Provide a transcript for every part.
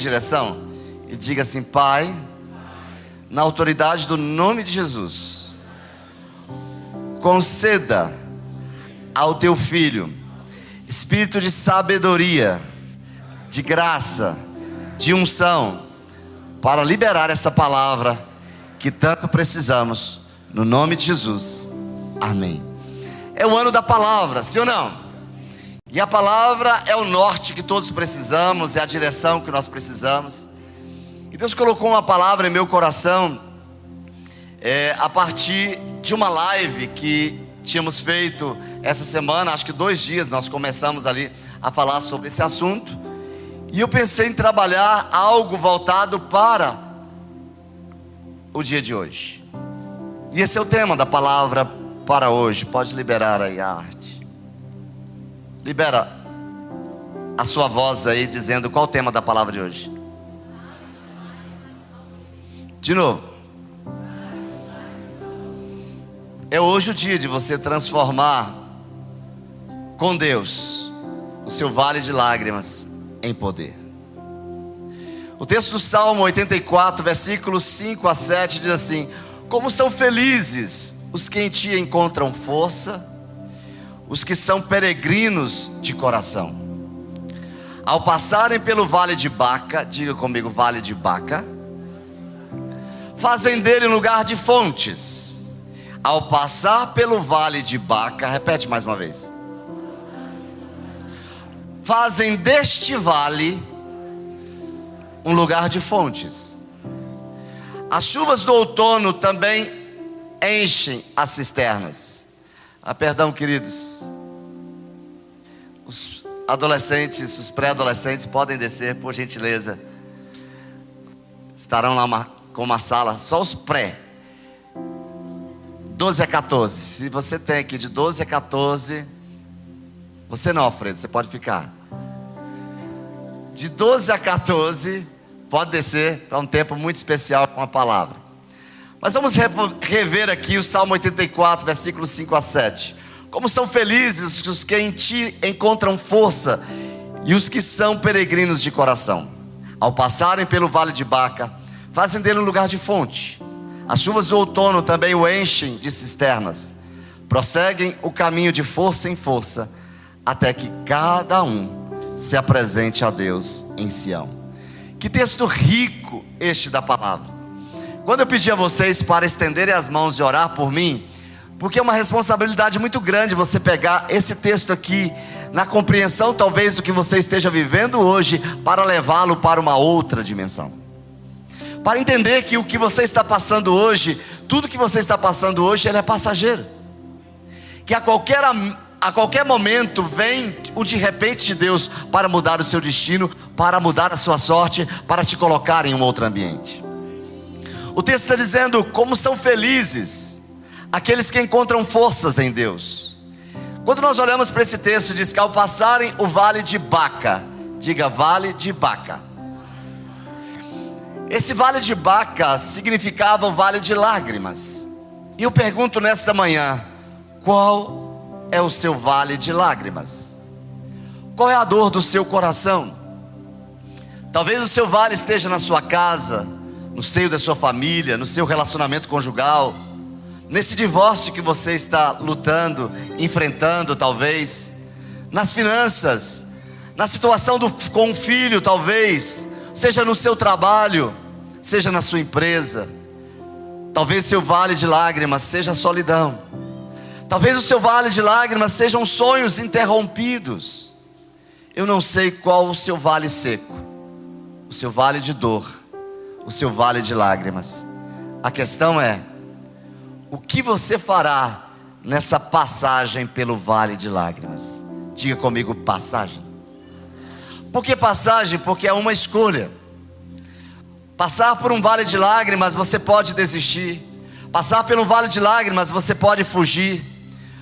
direção e diga assim: Pai, na autoridade do nome de Jesus, conceda ao teu filho espírito de sabedoria, de graça, de unção, para liberar essa palavra que tanto precisamos, no nome de Jesus, amém. É o ano da palavra, sim ou não? E a palavra é o norte que todos precisamos, é a direção que nós precisamos. E Deus colocou uma palavra em meu coração, a partir de uma live que tínhamos feito essa semana. Acho que 2 dias nós começamos ali a falar sobre esse assunto. E eu pensei em trabalhar algo voltado para o dia de hoje. E esse é o tema da palavra para hoje. Pode liberar aí a arte. Libera a sua voz aí, dizendo qual o tema da palavra de hoje. De novo. É hoje o dia de você transformar com Deus o seu vale de lágrimas em poder. O texto do Salmo 84, versículos 5 a 7 diz assim: como são felizes os que em ti encontram força, os que são peregrinos de coração. Ao passarem pelo vale de Baca, diga comigo, vale de Baca, fazem dele um lugar de fontes. Ao passar pelo vale de Baca, repete mais uma vez, fazem deste vale um lugar de fontes. As chuvas do outono também enchem as cisternas. Perdão, queridos, os adolescentes, os pré-adolescentes podem descer, por gentileza. Estarão lá com uma sala, só os pré, 12 a 14. Se você tem aqui de 12 a 14, você não, Alfredo, você pode ficar. De 12 a 14, pode descer para um tempo muito especial com a palavra. Mas vamos rever aqui o Salmo 84, versículos 5 a 7. Como são felizes os que em ti encontram força e os que são peregrinos de coração. Ao passarem pelo vale de Baca, fazem dele um lugar de fonte. As chuvas do outono também o enchem de cisternas. Prosseguem o caminho de força em força, até que cada um se apresente a Deus em Sião. Que texto rico este da palavra. Quando eu pedi a vocês para estenderem as mãos e orar por mim, porque é uma responsabilidade muito grande você pegar esse texto aqui, na compreensão talvez do que você esteja vivendo hoje, para levá-lo para uma outra dimensão. Para entender que o que você está passando hoje, tudo que você está passando hoje, ele é passageiro. Que a qualquer momento vem o de repente de Deus para mudar o seu destino, para mudar a sua sorte, para te colocar em um outro ambiente. O texto está dizendo como são felizes aqueles que encontram forças em Deus. Quando nós olhamos para esse texto, diz que ao passarem o vale de Baca, diga vale de Baca. Esse vale de Baca significava o vale de lágrimas. E eu pergunto nesta manhã, qual é o seu vale de lágrimas? Qual é a dor do seu coração? Talvez o seu vale esteja na sua casa, no seio da sua família, no seu relacionamento conjugal, nesse divórcio que você está lutando, enfrentando talvez, nas finanças, na situação com o filho talvez, seja no seu trabalho, seja na sua empresa. Talvez seu vale de lágrimas seja a solidão. Talvez o seu vale de lágrimas sejam sonhos interrompidos. Eu não sei qual o seu vale seco, o seu vale de dor, o seu vale de lágrimas. A questão é, o que você fará nessa passagem pelo vale de lágrimas? Diga comigo, passagem. Por que passagem? Porque é uma escolha. Passar por um vale de lágrimas, você pode desistir. Passar pelo vale de lágrimas, você pode fugir.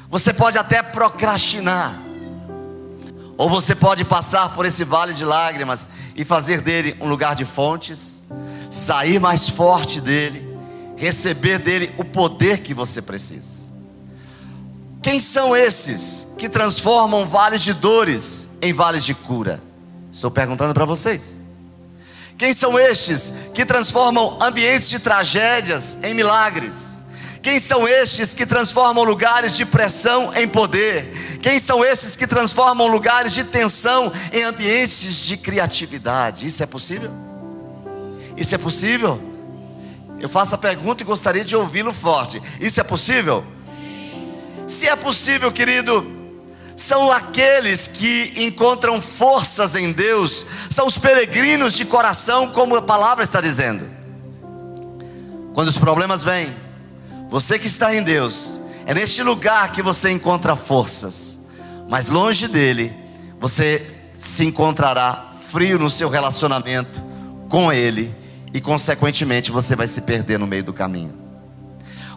Você pode até procrastinar. Ou você pode passar por esse vale de lágrimas e fazer dele um lugar de fontes, sair mais forte dele, receber dele o poder que você precisa. Quem são esses que transformam vales de dores em vales de cura? Estou perguntando para vocês. Quem são estes que transformam ambientes de tragédias em milagres? Quem são estes que transformam lugares de pressão em poder? Quem são estes que transformam lugares de tensão em ambientes de criatividade? Isso é possível? Isso é possível? Eu faço a pergunta e gostaria de ouvi-lo forte. Isso é possível? Se é possível, querido, são aqueles que encontram forças em Deus, são os peregrinos de coração, como a palavra está dizendo. Quando os problemas vêm, você que está em Deus, é neste lugar que você encontra forças, mas longe dele, você se encontrará frio no seu relacionamento com ele, e consequentemente você vai se perder no meio do caminho.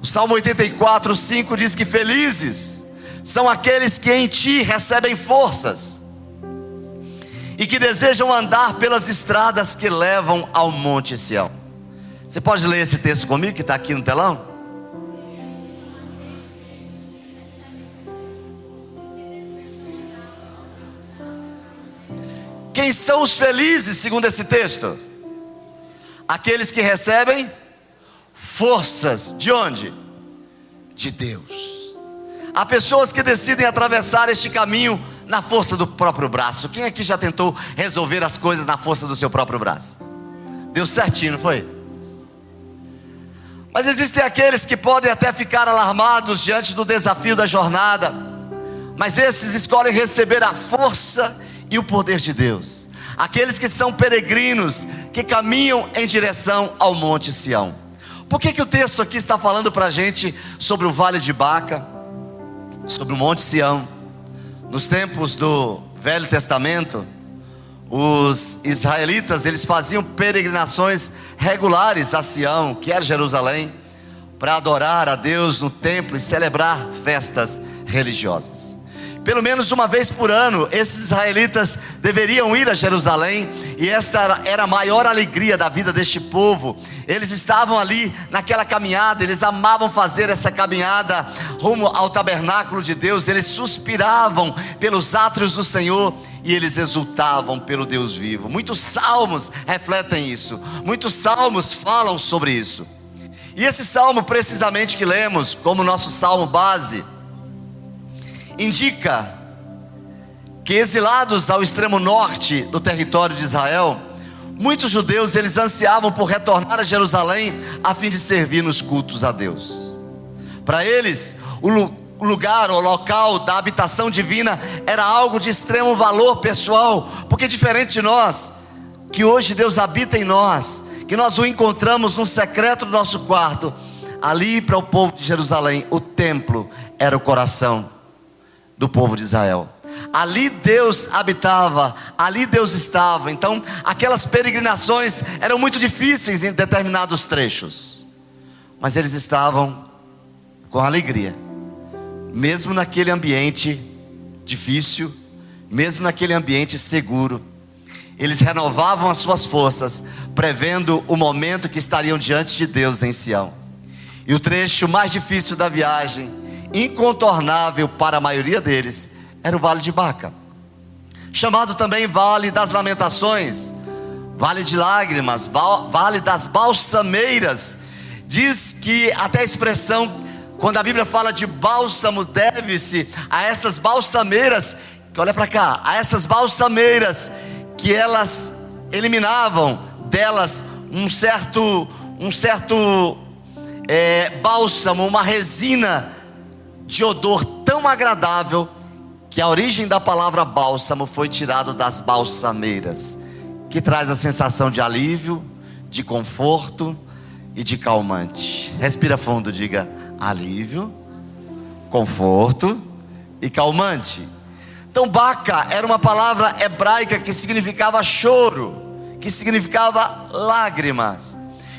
O Salmo 84, 5 diz que felizes são aqueles que em ti recebem forças e que desejam andar pelas estradas que levam ao Monte Sião. Você pode ler esse texto comigo que está aqui no telão? Quem são os felizes segundo esse texto? Aqueles que recebem forças. De onde? De Deus. Há pessoas que decidem atravessar este caminho na força do próprio braço. Quem aqui já tentou resolver as coisas na força do seu próprio braço? Deu certinho, não foi? Mas existem aqueles que podem até ficar alarmados diante do desafio da jornada, mas esses escolhem receber a força e o poder de Deus. Aqueles que são peregrinos, que caminham em direção ao Monte Sião. Por que o texto aqui está falando para a gente sobre o Vale de Baca, sobre o Monte Sião? Nos tempos do Velho Testamento, os israelitas, eles faziam peregrinações regulares a Sião, que era Jerusalém, para adorar a Deus no templo e celebrar festas religiosas. Pelo menos uma vez por ano, esses israelitas deveriam ir a Jerusalém, e esta era a maior alegria da vida deste povo. Eles estavam ali naquela caminhada, eles amavam fazer essa caminhada rumo ao tabernáculo de Deus, eles suspiravam pelos átrios do Senhor e eles exultavam pelo Deus vivo. Muitos salmos refletem isso, muitos salmos falam sobre isso. E esse salmo precisamente que lemos, como nosso salmo base, indica que exilados ao extremo norte do território de Israel, muitos judeus eles ansiavam por retornar a Jerusalém a fim de servir nos cultos a Deus. Para eles, o lugar, o local da habitação divina era algo de extremo valor pessoal, porque diferente de nós, que hoje Deus habita em nós, que nós o encontramos no secreto do nosso quarto, ali para o povo de Jerusalém, o templo era o coração do povo de Israel. Ali Deus habitava, ali Deus estava. Então aquelas peregrinações eram muito difíceis em determinados trechos, mas eles estavam com alegria, mesmo naquele ambiente difícil, mesmo naquele ambiente seguro. Eles renovavam as suas forças, prevendo o momento que estariam diante de Deus em Sião. E o trecho mais difícil da viagem, incontornável para a maioria deles, era o Vale de Baca, chamado também Vale das Lamentações, Vale de Lágrimas, Vale das Balsameiras. Diz que até a expressão, quando a Bíblia fala de bálsamo, deve-se a essas balsameiras, que olha para cá, a essas balsameiras, que elas eliminavam delas um certo bálsamo, uma resina de odor tão agradável, que a origem da palavra bálsamo foi tirado das balsameiras, que traz a sensação de alívio, de conforto e de calmante. Respira fundo, diga alívio, conforto e calmante. Então Baca era uma palavra hebraica que significava choro, que significava lágrimas.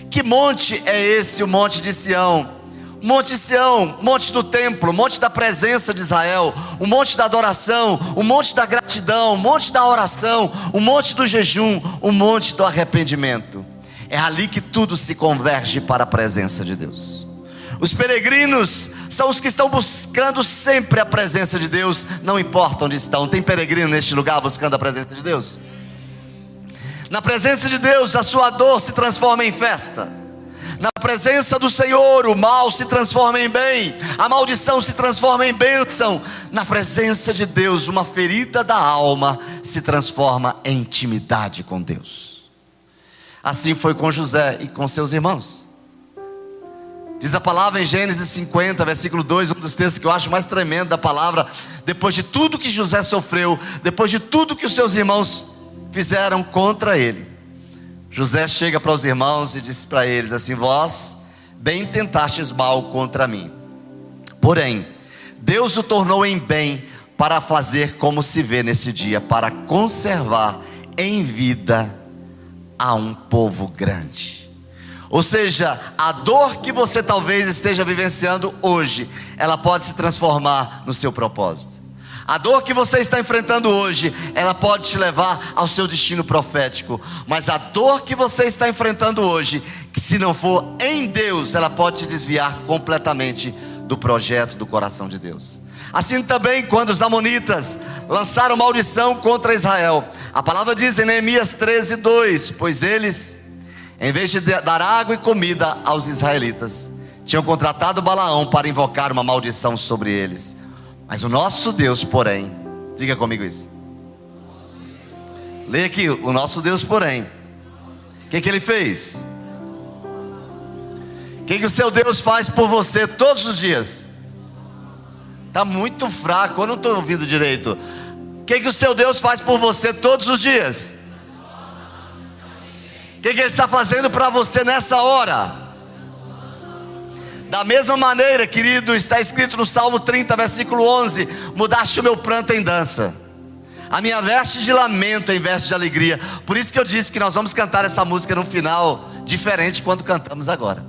Que monte é esse, o Monte de Sião? Monte Sião, monte do templo, monte da presença de Israel, o monte da adoração, o monte da gratidão, o monte da oração, o monte do jejum, o monte do arrependimento. É ali que tudo se converge para a presença de Deus. Os peregrinos são os que estão buscando sempre a presença de Deus, não importa onde estão. Tem peregrino neste lugar buscando a presença de Deus? Na presença de Deus, a sua dor se transforma em festa. Na presença do Senhor, o mal se transforma em bem, a maldição se transforma em bênção. Na presença de Deus, uma ferida da alma se transforma em intimidade com Deus. Assim foi com José e com seus irmãos. Diz a palavra em Gênesis 50, versículo 2, um dos textos que eu acho mais tremendo da palavra. Depois de tudo que José sofreu, depois de tudo que os seus irmãos fizeram contra ele, José chega para os irmãos e diz para eles assim: vós bem tentastes mal contra mim, porém Deus o tornou em bem para fazer como se vê neste dia, para conservar em vida a um povo grande. Ou seja, a dor que você talvez esteja vivenciando hoje, ela pode se transformar no seu propósito. A dor que você está enfrentando hoje, ela pode te levar ao seu destino profético. Mas a dor que você está enfrentando hoje, que se não for em Deus, ela pode te desviar completamente do projeto do coração de Deus. Assim também quando os amonitas lançaram maldição contra Israel, a palavra diz em Neemias 13:2: pois eles, em vez de dar água e comida aos israelitas, tinham contratado Balaão para invocar uma maldição sobre eles. Mas o nosso Deus, porém, diga comigo isso. Leia aqui, o nosso Deus, porém, o que ele fez? O que o seu Deus faz por você todos os dias? Está muito fraco, eu não estou ouvindo direito. O que o seu Deus faz por você todos os dias? O que ele está fazendo para você nessa hora? Da mesma maneira, querido, está escrito no Salmo 30, versículo 11: mudaste o meu pranto em dança, a minha veste de lamento em veste de alegria. Por isso que eu disse que nós vamos cantar essa música no final, diferente quando cantamos agora.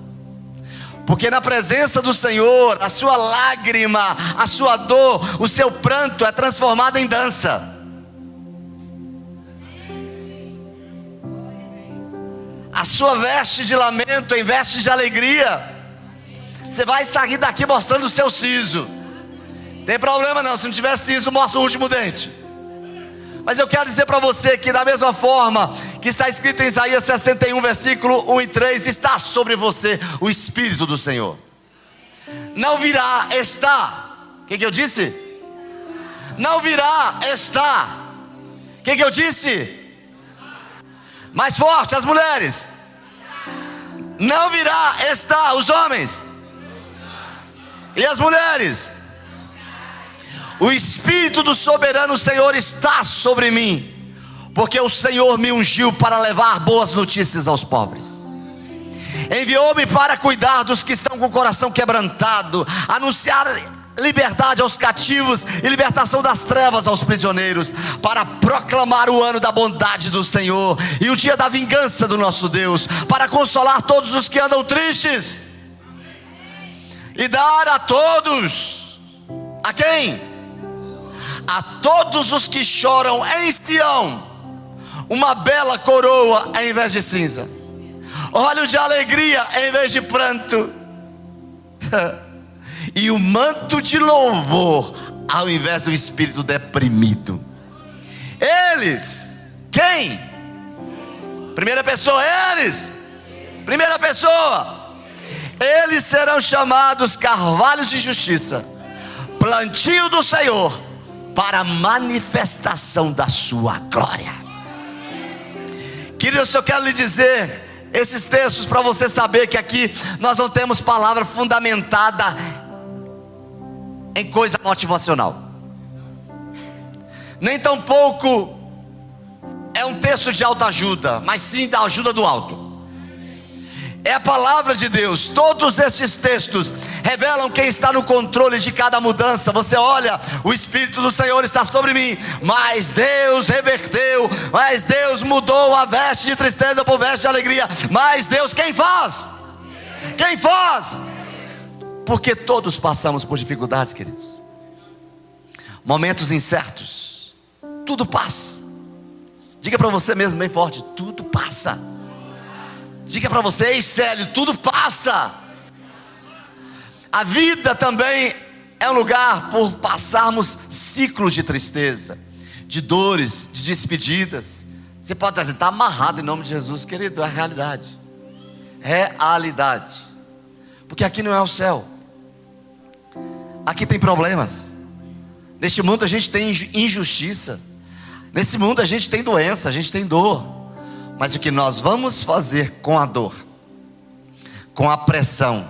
Porque na presença do Senhor, a sua lágrima, a sua dor, o seu pranto é transformado em dança. A sua veste de lamento em veste de alegria. Você vai sair daqui mostrando o seu siso. Tem problema não, se não tiver siso, mostra o último dente. Mas eu quero dizer para você que da mesma forma que está escrito em Isaías 61, versículo 1 e 3, está sobre você o Espírito do Senhor. Não virá, está. O que eu disse? Não virá, está. O que eu disse? Mais forte, as mulheres. Não virá, está. Os homens e as mulheres. O Espírito do soberano Senhor está sobre mim, porque o Senhor me ungiu para levar boas notícias aos pobres. Enviou-me para cuidar dos que estão com o coração quebrantado, anunciar liberdade aos cativos e libertação das trevas aos prisioneiros, para proclamar o ano da bondade do Senhor e o dia da vingança do nosso Deus, para consolar todos os que andam tristes e dar a todos, a quem? A todos os que choram em Sião, uma bela coroa em vez de cinza, óleo de alegria em vez de pranto, e o manto de louvor ao invés do espírito deprimido. Eles, quem? Primeira pessoa, eles. Primeira pessoa. Eles serão chamados carvalhos de justiça, plantio do Senhor, para a manifestação da sua glória. Queridos, eu quero lhe dizer esses textos para você saber que aqui nós não temos palavra fundamentada em coisa motivacional, nem tampouco é um texto de autoajuda, mas sim da ajuda do alto. É a palavra de Deus. Todos estes textos revelam quem está no controle de cada mudança. Você olha, o Espírito do Senhor está sobre mim, mas Deus reverteu, mas Deus mudou a veste de tristeza por veste de alegria. Mas Deus, quem faz? Quem faz? Porque todos passamos por dificuldades, queridos, momentos incertos. Tudo passa. Diga para você mesmo bem forte: tudo passa. Diga para você: ei Célio, tudo passa. A vida também é um lugar por passarmos ciclos de tristeza, de dores, de despedidas, Você pode estar dizendo, está amarrado em nome de Jesus, querido, é a realidade. Realidade. Porque aqui não é o céu. Aqui tem problemas. Neste mundo a gente tem injustiça. Nesse mundo a gente tem doença, a gente tem dor. Mas o que nós vamos fazer com a dor, com a pressão,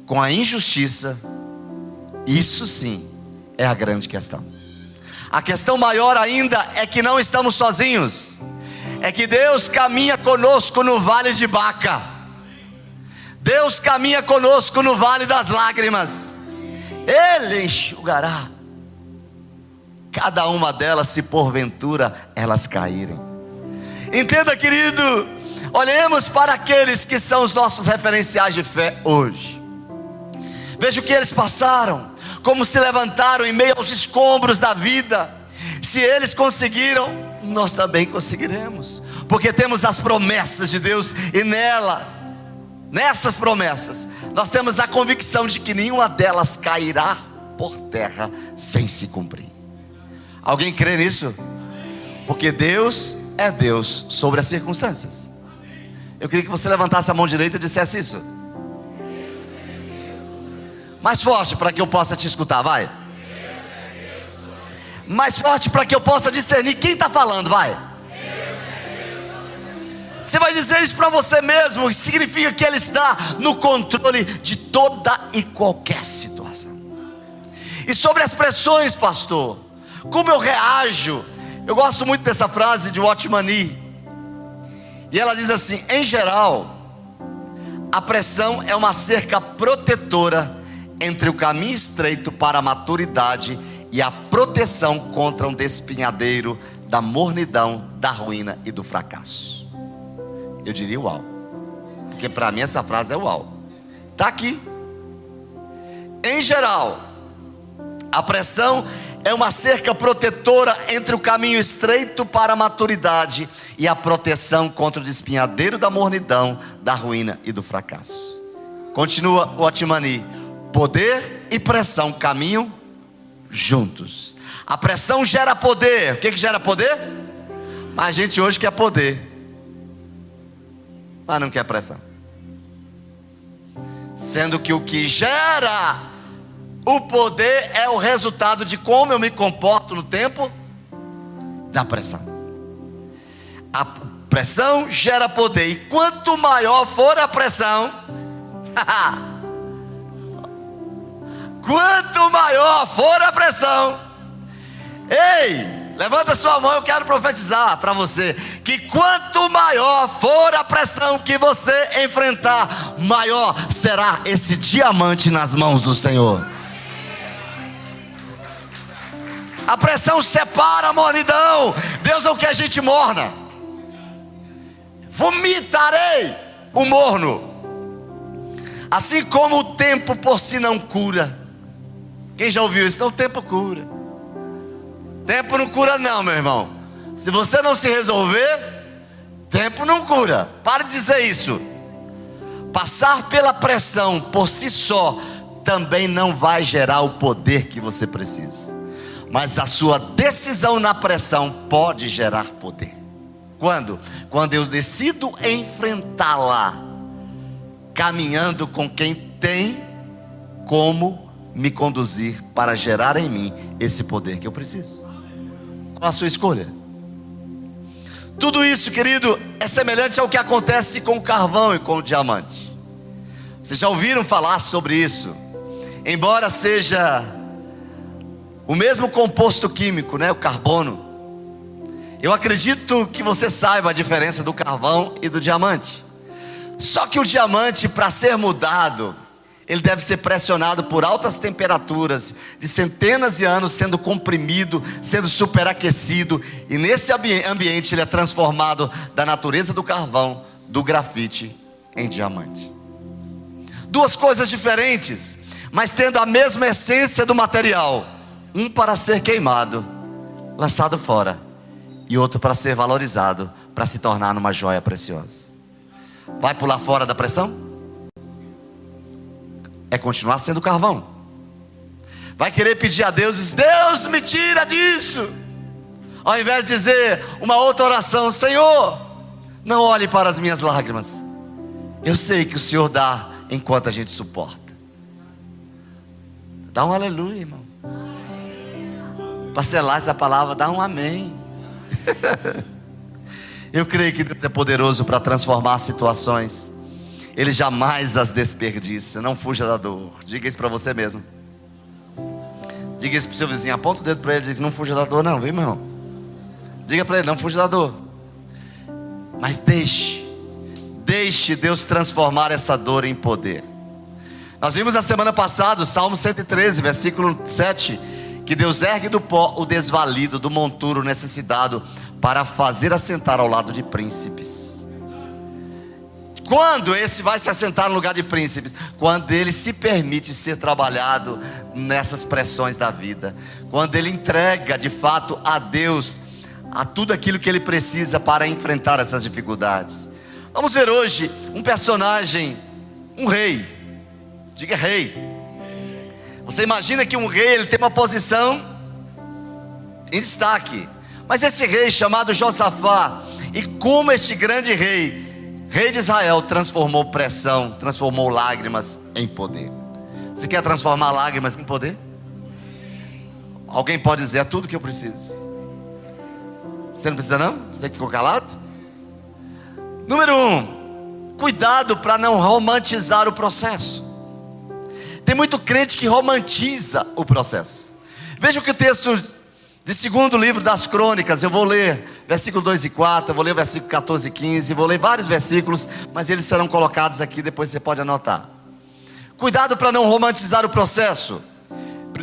com a injustiça, isso sim é a grande questão. A questão maior ainda é que não estamos sozinhos. É que Deus caminha conosco no vale de Baca. Deus caminha conosco no vale das lágrimas. Ele enxugará cada uma delas, se porventura elas caírem. Entenda, querido, olhemos para aqueles que são os nossos referenciais de fé hoje. Veja o que eles passaram, como se levantaram em meio aos escombros da vida. Se eles conseguiram, nós também conseguiremos, porque temos as promessas de Deus, e nessas promessas, nós temos a convicção de que nenhuma delas cairá por terra sem se cumprir. Alguém crê nisso? Porque Deus é Deus sobre as circunstâncias. Eu queria que você levantasse a mão direita e dissesse isso mais forte, para que eu possa te escutar, vai. Mais forte, para que eu possa discernir quem está falando, vai. Você vai dizer isso para você mesmo, significa que Ele está no controle de toda e qualquer situação. E sobre as pressões, pastor, como eu reajo? Eu gosto muito dessa frase de Watchman Nee, e ela diz assim: em geral, a pressão é uma cerca protetora entre o caminho estreito para a maturidade e a proteção contra um despinhadeiro da mornidão, da ruína e do fracasso. Eu diria uau, porque para mim essa frase é uau. Está aqui. Em geral, a pressão é uma cerca protetora entre o caminho estreito para a maturidade e a proteção contra o despinhadeiro da mornidão, da ruína e do fracasso. Continua o Watchman Nee: poder e pressão caminham juntos. A pressão gera poder. O que gera poder? Mas a gente hoje quer poder, mas não quer pressão. Sendo que o que gera o poder é o resultado de como eu me comporto no tempo da pressão. A pressão gera poder, e quanto maior for a pressão, quanto maior for a pressão, ei, levanta sua mão, eu quero profetizar para você, que quanto maior for a pressão que você enfrentar, maior será esse diamante nas mãos do Senhor. A pressão separa a mornidão. Deus não quer a gente morna. Vomitarei o morno. Assim como o tempo por si não cura. Quem já ouviu isso? Não, o tempo cura. Tempo não cura não, meu irmão. Se você não se resolver, tempo não cura. Pare de dizer isso. Passar pela pressão por si só também não vai gerar o poder que você precisa. Mas a sua decisão na pressão pode gerar poder. Quando? Quando eu decido enfrentá-la, caminhando com quem tem como me conduzir para gerar em mim esse poder que eu preciso. Qual a sua escolha? Tudo isso, querido, é semelhante ao que acontece com o carvão e com o diamante. Vocês já ouviram falar sobre isso? Embora seja o mesmo composto químico, né? O carbono. Eu acredito que você saiba a diferença do carvão e do diamante. Só que o diamante, para ser mudado, ele deve ser pressionado por altas temperaturas, de centenas de anos, sendo comprimido, sendo superaquecido. E nesse ambiente ele é transformado da natureza do carvão, do grafite, em diamante. Duas coisas diferentes, mas tendo a mesma essência do material. Um para ser queimado, lançado fora, e outro para ser valorizado, para se tornar uma joia preciosa. Vai pular fora da pressão? É continuar sendo carvão. Vai querer pedir a Deus: Deus, me tira disso. Ao invés de dizer uma outra oração: Senhor, não olhe para as minhas lágrimas, eu sei que o Senhor dá enquanto a gente suporta. Dá um aleluia, irmão. Para selar essa palavra, dá um amém. Eu creio que Deus é poderoso para transformar situações. Ele jamais as desperdiça. Não fuja da dor. Diga isso para você mesmo. Diga isso para o seu vizinho. Aponta o dedo para ele e diz: não fuja da dor não, viu, meu irmão? Diga para ele: não fuja da dor. Mas deixe Deus transformar essa dor em poder. Nós vimos na semana passada o Salmo 113, versículo 7, que Deus ergue do pó o desvalido, do monturo necessitado, para fazer assentar ao lado de príncipes. Quando esse vai se assentar no lugar de príncipes? Quando ele se permite ser trabalhado nessas pressões da vida, quando ele entrega de fato a Deus a tudo aquilo que ele precisa para enfrentar essas dificuldades. Vamos ver hoje um personagem, um rei. Diga rei. Você imagina que um rei, ele tem uma posição em destaque. Mas esse rei chamado Josafá, e como este grande rei de Israel, transformou pressão, transformou lágrimas em poder. Você quer transformar lágrimas em poder? Alguém pode dizer: é tudo que eu preciso. Você não precisa não? Você que ficou calado? Número 1, cuidado para não romantizar o processo. Tem muito crente que romantiza o processo. Veja o que o texto de segundo livro das crônicas, eu vou ler versículo 2 e 4, eu vou ler o versículo 14 e 15, vou ler vários versículos, mas eles serão colocados aqui, depois você pode anotar. Cuidado para não romantizar o processo.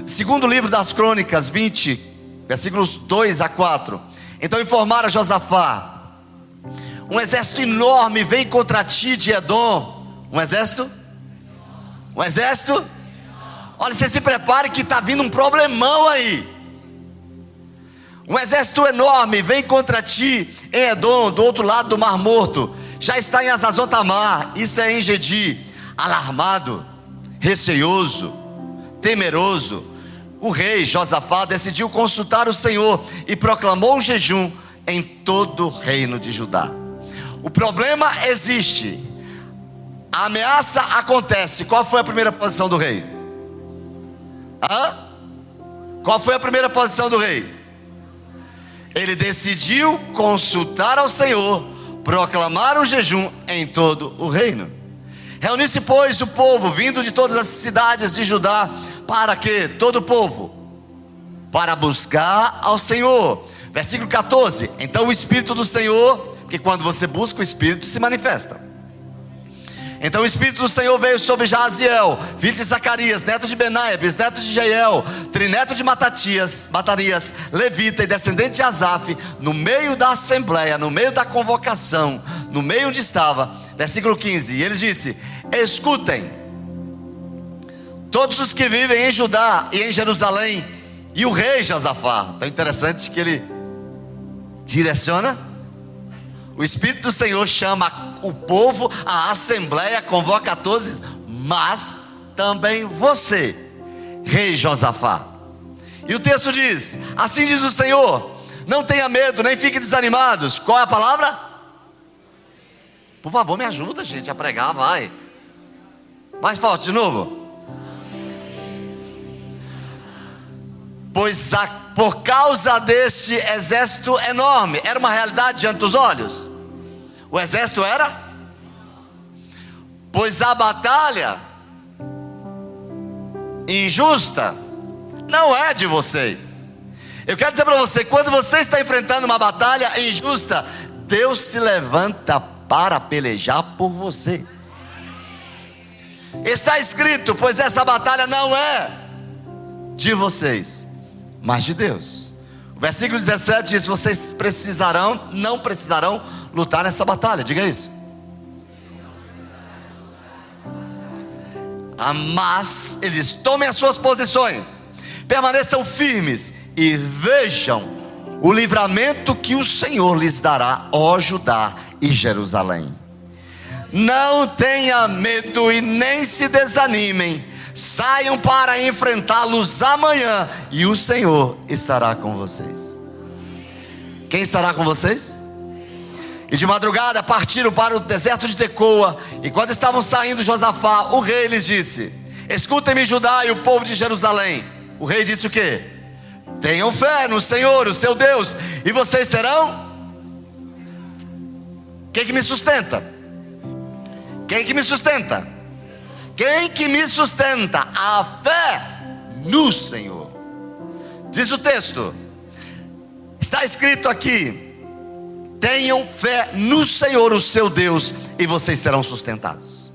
Segundo livro das crônicas 20, versículos 2 a 4. Então informaram a Josafá: um exército enorme vem contra ti de Edom. Um exército? Olha, você se prepare que está vindo um problemão aí. Um exército enorme vem contra ti em Edom, do outro lado do Mar Morto. Já está em Azazotamar, isso é em Gedi. Alarmado, receoso, temeroso, o rei Josafá decidiu consultar o Senhor e proclamou um jejum em todo o reino de Judá. O problema existe, a ameaça acontece. Qual foi a primeira posição do rei? Qual foi a primeira posição do rei? Ele decidiu consultar ao Senhor, proclamar um jejum em todo o reino. Reuniu-se, pois, o povo vindo de todas as cidades de Judá. Para quê? Todo o povo para buscar ao Senhor. Versículo 14. Então o Espírito do Senhor, porque quando você busca, o Espírito se manifesta. Então o Espírito do Senhor veio sobre Jaziel, filho de Zacarias, neto de Benaia, bisneto de Jeiel, trineto de Matanias, levita e descendente de Asaf, no meio da assembleia, no meio da convocação, no meio onde estava. Versículo 15, e ele disse: escutem, todos os que vivem em Judá e em Jerusalém, e o rei Josafá. Tão interessante que ele direciona. O Espírito do Senhor chama o povo, a assembleia, convoca a todos, mas também você, rei Josafá. E o texto diz: assim diz o Senhor, não tenha medo, nem fiquem desanimados. Qual é a palavra? Por favor, me ajuda, gente, a pregar, vai. Mais forte de novo. Pois por causa deste exército enorme, era uma realidade diante dos olhos. O exército era? Pois a batalha injusta não é de vocês. Eu quero dizer para você, quando você está enfrentando uma batalha injusta, Deus se levanta para pelejar por você. Está escrito: pois essa batalha não é de vocês, mas de Deus. O versículo 17 diz: vocês não precisarão lutar nessa batalha. Diga isso. Mas eles tomem as suas posições, permaneçam firmes e vejam o livramento que o Senhor lhes dará, ó Judá e Jerusalém. Não tenha medo e nem se desanimem. Saiam para enfrentá-los amanhã, e o Senhor estará com vocês. Quem estará com vocês? E de madrugada partiram para o deserto de Tecoa. E quando estavam saindo, Josafá, o rei, lhes disse: escutem-me, Judá e o povo de Jerusalém. O rei disse o quê? Tenham fé no Senhor, o seu Deus, e vocês serão... Quem que me sustenta? Quem que me sustenta? Quem que me sustenta? A fé no Senhor. Diz o texto, está escrito aqui: tenham fé no Senhor, o seu Deus, e vocês serão sustentados.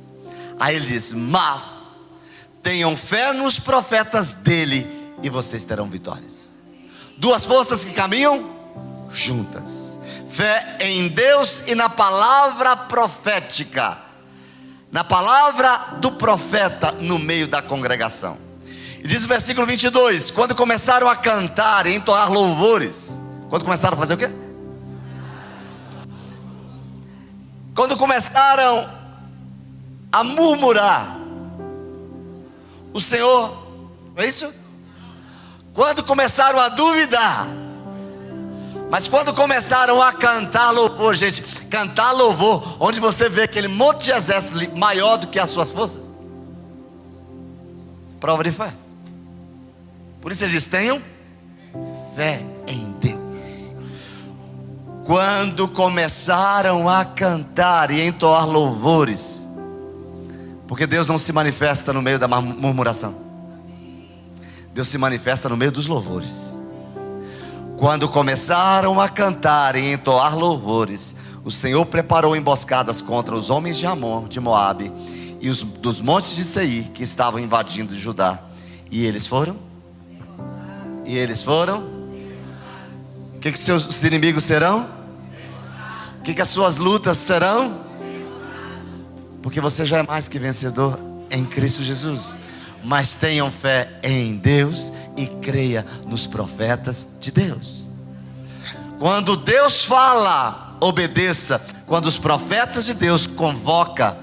Aí ele diz: mas tenham fé nos profetas dele, e vocês terão vitórias. Duas forças que caminham juntas: fé em Deus e na palavra profética, na palavra do profeta no meio da congregação. E diz o versículo 22: quando começaram a cantar e entoar louvores. Quando começaram a fazer o quê? Quando começaram a murmurar, o Senhor, é isso? Quando começaram a duvidar, mas quando começaram a cantar louvor, gente, cantar louvor, onde você vê aquele monte de exército maior do que as suas forças, prova de fé. Por isso ele diz: tenham fé em Deus. Quando começaram a cantar e entoar louvores, porque Deus não se manifesta no meio da murmuração, Deus se manifesta no meio dos louvores. Quando começaram a cantar e entoar louvores, o Senhor preparou emboscadas contra os homens de Amon, de Moabe, e os dos montes de Seir, que estavam invadindo Judá. E eles foram? E eles foram? O que seus inimigos serão? O que as suas lutas serão? Porque você já é mais que vencedor em Cristo Jesus. Mas tenham fé em Deus e creia nos profetas de Deus. Quando Deus fala, obedeça. Quando os profetas de Deus convoca,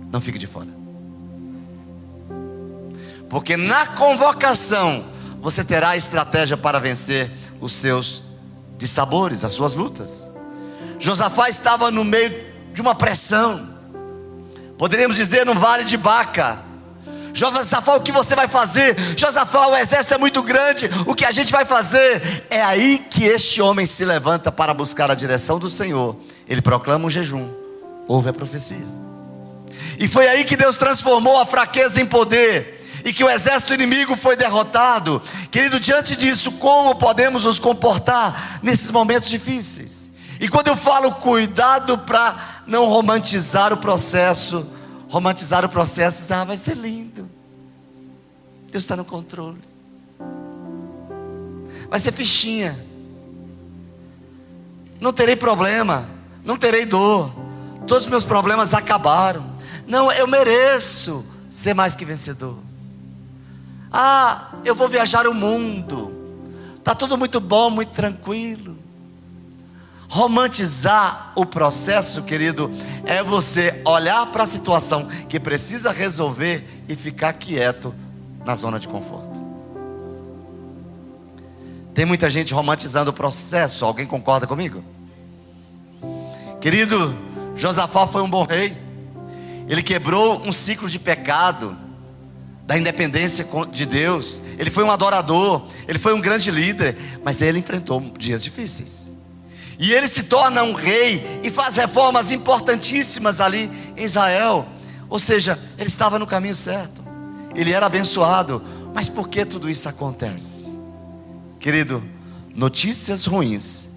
não fique de fora. Porque na convocação você terá estratégia para vencer os seus dissabores, as suas lutas. Josafá estava no meio de uma pressão, poderíamos dizer no vale de Baca. Josafá, o que você vai fazer? Josafá, o exército é muito grande, o que a gente vai fazer? É aí que este homem se levanta para buscar a direção do Senhor. Ele proclama um jejum, ouve a profecia. E foi aí que Deus transformou a fraqueza em poder, e que o exército inimigo foi derrotado. Querido, diante disso, como podemos nos comportar nesses momentos difíceis? E quando eu falo cuidado para não romantizar o processo, vai ser lindo, Deus está no controle, vai ser fichinha, não terei problema, não terei dor, todos os meus problemas acabaram. Não, eu mereço ser mais que vencedor. Eu vou viajar o mundo, está tudo muito bom, muito tranquilo. Romantizar o processo, querido, é você olhar para a situação que precisa resolver e ficar quieto na zona de conforto. Tem muita gente romantizando o processo. Alguém concorda comigo? Querido, Josafá foi um bom rei. Ele quebrou um ciclo de pecado, da independência de Deus. Ele foi um adorador, ele foi um grande líder, mas ele enfrentou dias difíceis. E ele se torna um rei e faz reformas importantíssimas ali em Israel. Ou seja, ele estava no caminho certo, ele era abençoado. Mas por que tudo isso acontece? Querido, notícias ruins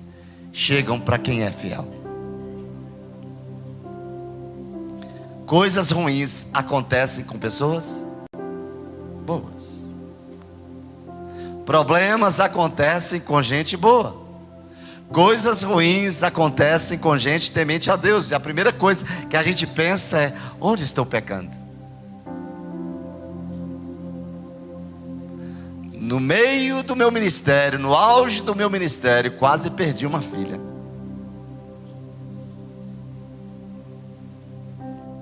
chegam para quem é fiel. Coisas ruins acontecem com pessoas boas. Problemas acontecem com gente boa. Coisas ruins acontecem com gente temente a Deus. E a primeira coisa que a gente pensa é: onde estou pecando? No meio do meu ministério, no auge do meu ministério, quase perdi uma filha.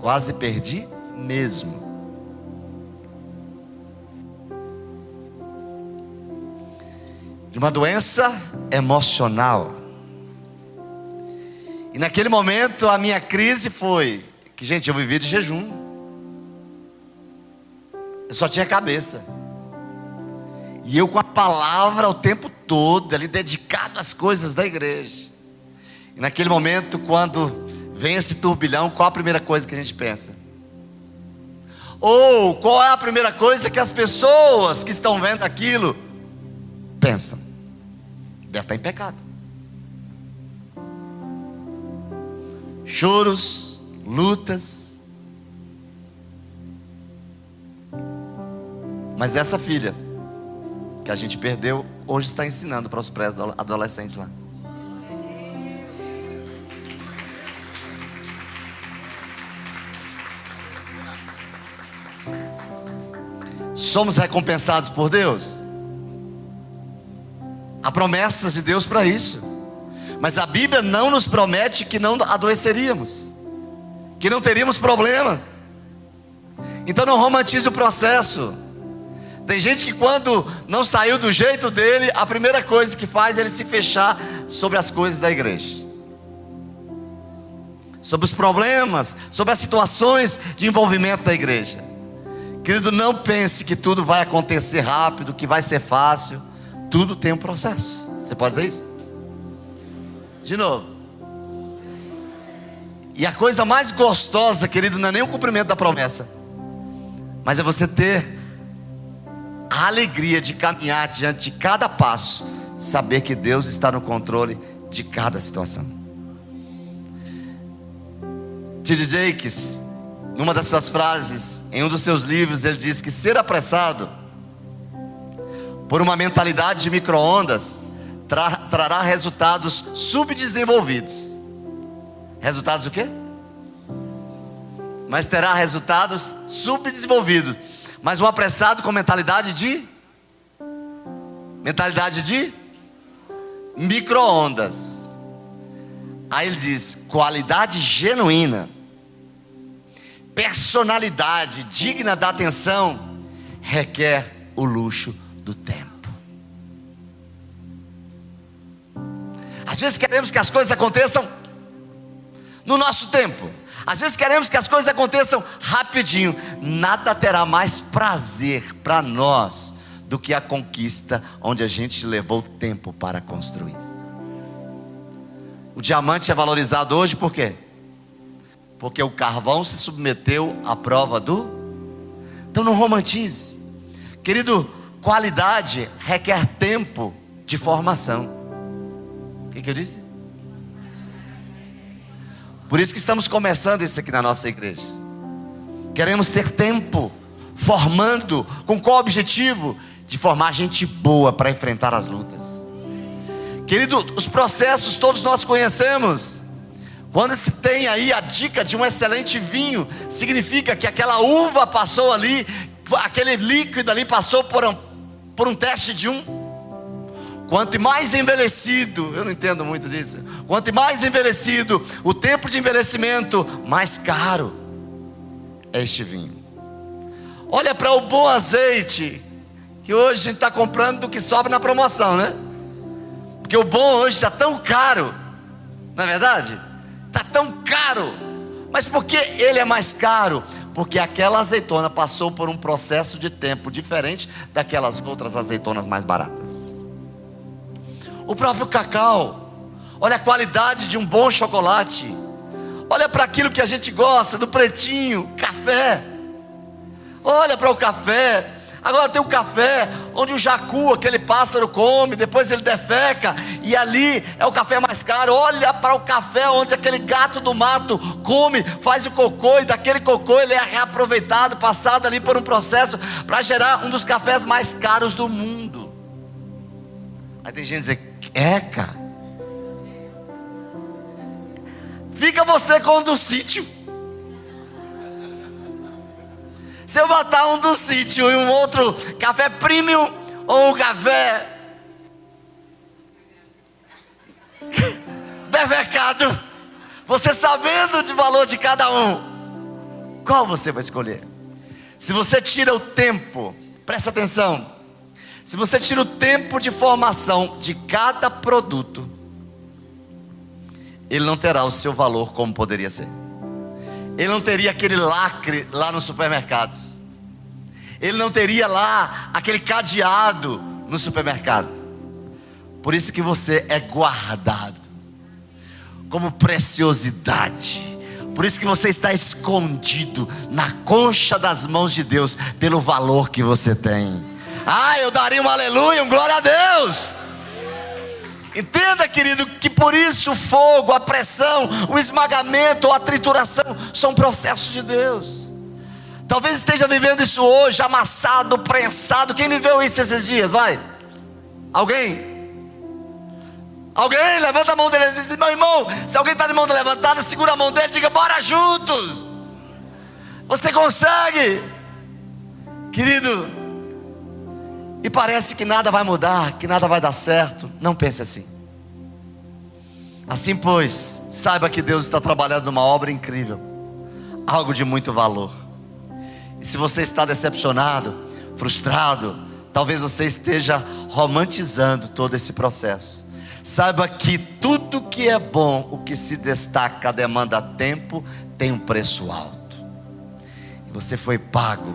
Quase perdi mesmo. de uma doença emocional. E naquele momento a minha crise foi que, gente, eu vivia de jejum. Eu só tinha cabeça. E eu com a palavra o tempo todo ali dedicado às coisas da igreja. E naquele momento, quando vem esse turbilhão, qual a primeira coisa que a gente pensa? Ou qual é a primeira coisa que as pessoas que estão vendo aquilo pensam? Deve estar em pecado. Choros, lutas. Mas essa filha que a gente perdeu, hoje está ensinando para os pré-adolescentes lá. Somos recompensados por Deus. Há promessas de Deus para isso. Mas a Bíblia não nos promete que não adoeceríamos, que não teríamos problemas. Então não romantize o processo. Tem gente que quando não saiu do jeito dele, a primeira coisa que faz é ele se fechar sobre as coisas da igreja, sobre os problemas, sobre as situações de envolvimento da igreja. Querido, não pense que tudo vai acontecer rápido, que vai ser fácil. Tudo tem um processo. Você pode dizer isso? De novo. E a coisa mais gostosa, querido, não é nem o cumprimento da promessa, mas é você ter a alegria de caminhar diante de cada passo, saber que Deus está no controle de cada situação. T.D. Jakes, numa das suas frases, em um dos seus livros, ele diz que ser apressado por uma mentalidade de micro-ondas trará resultados subdesenvolvidos. Resultados o quê? Mas terá resultados subdesenvolvidos. Mas um apressado com mentalidade de micro-ondas. Aí ele diz: qualidade genuína, personalidade digna da atenção, requer o luxo do tempo. Às vezes queremos que as coisas aconteçam no nosso tempo. Às vezes queremos que as coisas aconteçam rapidinho. Nada terá mais prazer para nós do que a conquista onde a gente levou tempo para construir. O diamante é valorizado hoje por quê? Porque o carvão se submeteu à prova do... Então não romantize. Querido, qualidade requer tempo de formação. O que eu disse? Por isso que estamos começando isso aqui na nossa igreja. Queremos ter tempo formando. Com qual objetivo? De formar gente boa para enfrentar as lutas. Querido, os processos todos nós conhecemos. Quando se tem aí a dica de um excelente vinho, significa que aquela uva passou ali, aquele líquido ali passou por um teste de um... Quanto mais envelhecido, eu não entendo muito disso. Quanto mais envelhecido, o tempo de envelhecimento, mais caro é este vinho. Olha para o bom azeite, que hoje a gente está comprando do que sobra na promoção, né? Porque o bom hoje está tão caro, não é verdade? Está tão caro. Mas por que ele é mais caro? Porque aquela azeitona passou por um processo de tempo diferente daquelas outras azeitonas mais baratas. O próprio cacau, olha a qualidade de um bom chocolate, olha para aquilo que a gente gosta, do pretinho, café, olha para o café. Agora tem o café onde o jacu, aquele pássaro, come, depois ele defeca, e ali é o café mais caro. Olha para o café onde aquele gato do mato come, faz o cocô, e daquele cocô ele é reaproveitado, passado ali por um processo para gerar um dos cafés mais caros do mundo. Aí tem gente que diz: cara, fica você com o do sítio. Se eu botar um do sítio e um outro café premium, ou um café defecado, você sabendo de valor de cada um, qual você vai escolher? Se você tira o tempo, presta atenção, Se você tira o tempo de formação de cada produto, ele não terá o seu valor como poderia ser. Ele não teria aquele lacre lá nos supermercados. Ele não teria lá aquele cadeado no supermercado. Por isso que você é guardado como preciosidade. Por isso que você está escondido na concha das mãos de Deus, pelo valor que você tem. Eu daria um aleluia, um glória a Deus. Entenda, querido, que por isso o fogo, a pressão, o esmagamento ou a trituração são processos de Deus. Talvez esteja vivendo isso hoje, amassado, prensado. Quem viveu isso esses dias? Vai. Alguém? Alguém? Levanta a mão dele e diz: meu irmão, se alguém está de mão levantada, segura a mão dele e diga: bora juntos. Você consegue, querido. E parece que nada vai mudar, que nada vai dar certo. Não pense assim. Assim pois, saiba que Deus está trabalhando numa obra incrível, algo de muito valor. E se você está decepcionado, frustrado, talvez você esteja romantizando todo esse processo. Saiba que tudo que é bom, o que se destaca, demanda tempo, tem um preço alto. E você foi pago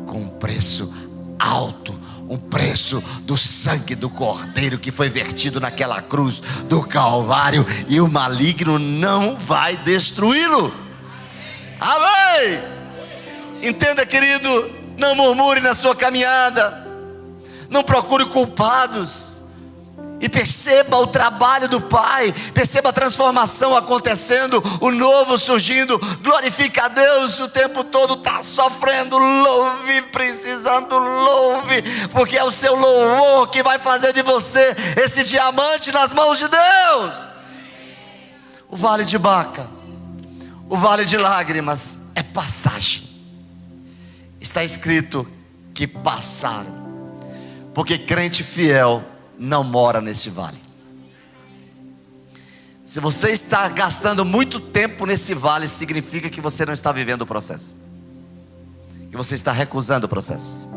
com um preço alto, um preço do sangue do Cordeiro que foi vertido naquela cruz do Calvário, e o maligno não vai destruí-lo. Amém. Entenda, querido, não murmure na sua caminhada, não procure culpados, e perceba o trabalho do Pai, perceba a transformação acontecendo, o novo surgindo. Glorifica a Deus. O tempo todo está sofrendo, louve, precisando, louve, porque é o seu louvor que vai fazer de você esse diamante nas mãos de Deus. O vale de Baca, o vale de lágrimas, é passagem. Está escrito que passaram, porque crente fiel não mora nesse vale. Se você está gastando muito tempo nesse vale, significa que você não está vivendo o processo, que você está recusando o processo.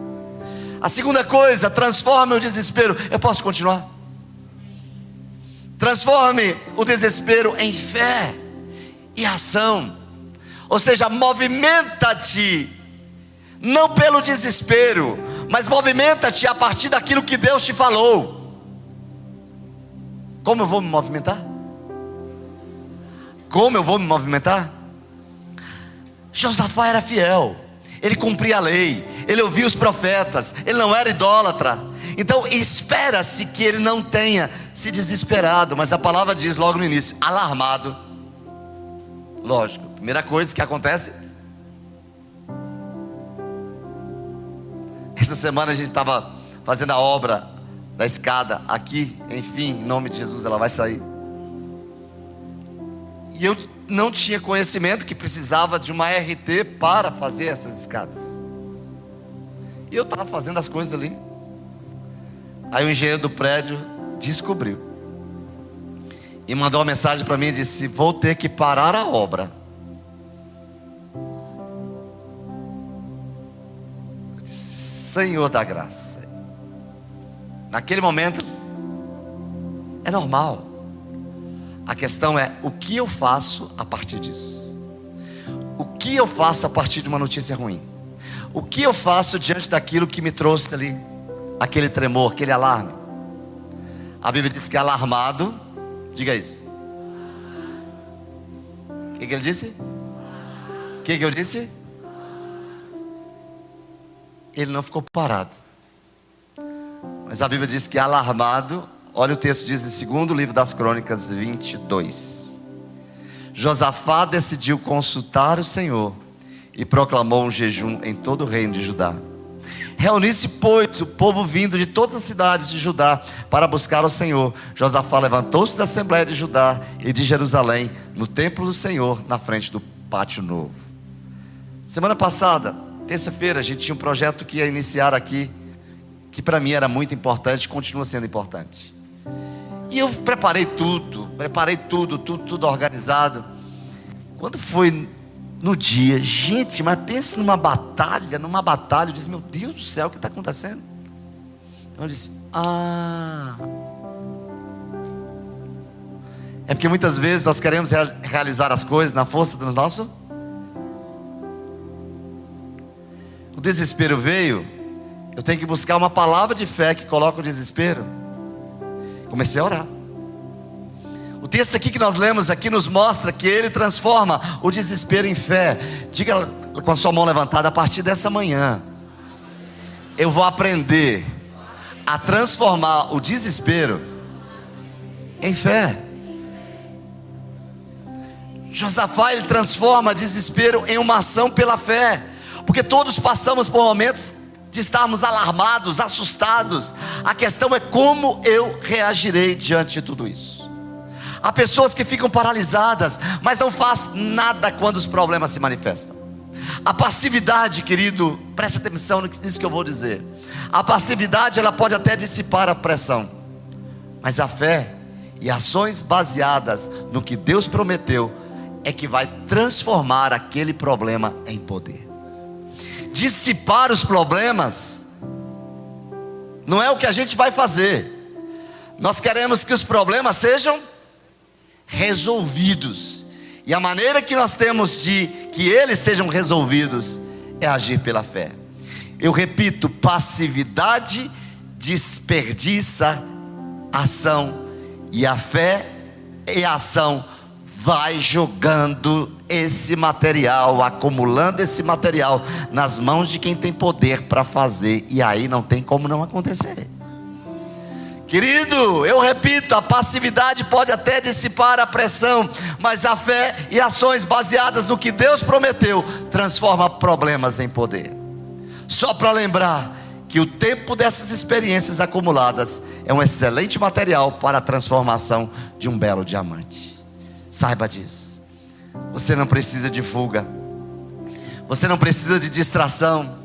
A segunda coisa, transforme o desespero. Eu posso continuar? Transforme o desespero em fé e ação. Ou seja, movimenta-te, não pelo desespero, mas movimenta-te a partir daquilo que Deus te falou. Como eu vou me movimentar? Como eu vou me movimentar? Josafá era fiel, ele cumpria a lei, ele ouvia os profetas, ele não era idólatra. Então espera-se que ele não tenha se desesperado, mas a palavra diz logo no início, alarmado. Lógico, primeira coisa que acontece. Essa semana a gente estava fazendo a obra da escada aqui, enfim, em nome de Jesus ela vai sair. E eu não tinha conhecimento que precisava de uma RT para fazer essas escadas. E eu estava fazendo as coisas ali. Aí o engenheiro do prédio descobriu e mandou uma mensagem para mim e disse: vou ter que parar a obra. Eu disse: Senhor da graça. Naquele momento, é normal. A questão é, o que eu faço a partir disso? O que eu faço a partir de uma notícia ruim? O que eu faço diante daquilo que me trouxe ali, aquele tremor, aquele alarme? A Bíblia diz que alarmado, diga isso. O que ele disse? O que eu disse? Ele não ficou parado. Mas a Bíblia diz que alarmado, olha o texto diz em segundo livro das Crônicas 22. Josafá decidiu consultar o Senhor e proclamou um jejum em todo o reino de Judá. Reuniu-se, pois, o povo vindo de todas as cidades de Judá para buscar o Senhor. Josafá levantou-se da Assembleia de Judá e de Jerusalém, no templo do Senhor, na frente do pátio novo. Semana passada, terça-feira, a gente tinha um projeto que ia iniciar aqui, que para mim era muito importante, continua sendo importante. E eu preparei tudo organizado. Quando foi no dia, gente, mas pense numa batalha, eu disse: meu Deus do céu, o que está acontecendo? Eu disse: é porque muitas vezes nós queremos realizar as coisas na força do nosso. O desespero veio, eu tenho que buscar uma palavra de fé que coloca o desespero. Comecei a orar. O texto aqui que nós lemos aqui nos mostra que Ele transforma o desespero em fé. Diga com a sua mão levantada: a partir dessa manhã eu vou aprender a transformar o desespero em fé. Josafá, ele transforma desespero em uma ação pela fé, porque todos passamos por momentos de estarmos alarmados, assustados. A questão é como eu reagirei diante de tudo isso. Há pessoas que ficam paralisadas, mas não faz nada quando os problemas se manifestam. A passividade, querido, preste atenção nisso que eu vou dizer. A passividade, ela pode até dissipar a pressão, mas a fé e ações baseadas no que Deus prometeu é que vai transformar aquele problema em poder. Dissipar os problemas não é o que a gente vai fazer. Nós queremos que os problemas sejam resolvidos, e a maneira que nós temos de que eles sejam resolvidos é agir pela fé. Eu repito: passividade desperdiça ação, e a fé e a ação vai jogando esse material, acumulando esse material nas mãos de quem tem poder para fazer, e aí não tem como não acontecer. Querido, eu repito: a passividade pode até dissipar a pressão, mas a fé e ações baseadas no que Deus prometeu transforma problemas em poder. Só para lembrar que o tempo dessas experiências acumuladas é um excelente material para a transformação de um belo diamante. Saiba disso. Você não precisa de fuga, você não precisa de distração,